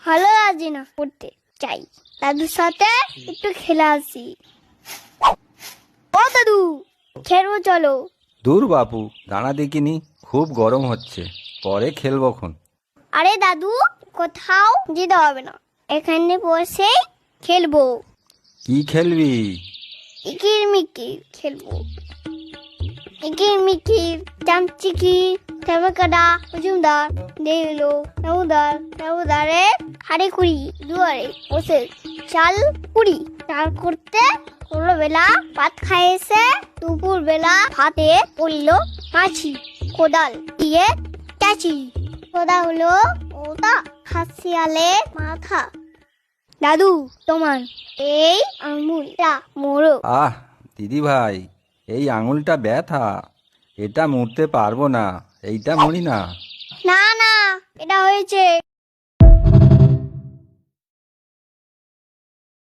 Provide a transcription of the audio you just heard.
ভালো লাগছে না পড়তে, চাই দাদুর সাথে একটু খেলে আসি। ও দাদু, খেলবো চলো। দূর বাপু, দাঁড়া দেখিনি, খুব গরম হচ্ছে, পরে খেলবখন। আরে দাদু, কোথাও যেতে হবে না, এখানে বসে খেলবো। কি খেলবি? ইকির মিকির খেলবো। ইকির মিকির, চামচিকি, টেমাকাটা, মজুমদার, দেখলো নবুদারে হাড়ে কুড়ি দুয়ারে বসে চাল কুড়ি। চাল করতে কোনো বেলা ভাত খাইয়েছে, দুপুর বেলা ভাতে পড়লো মাছি, কোদাল দিয়ে চাচি। কোদা হলো ওটা খাসিয়ালে মাথা। দাদু, তোমার এই আঙুলটা মোড়ো। আহ দিদি ভাই, এই আঙুলটা ব্যথা, এটা মুড়তে পারবো না, এইটা মুড়ি না। না না, এটা হয়েছে।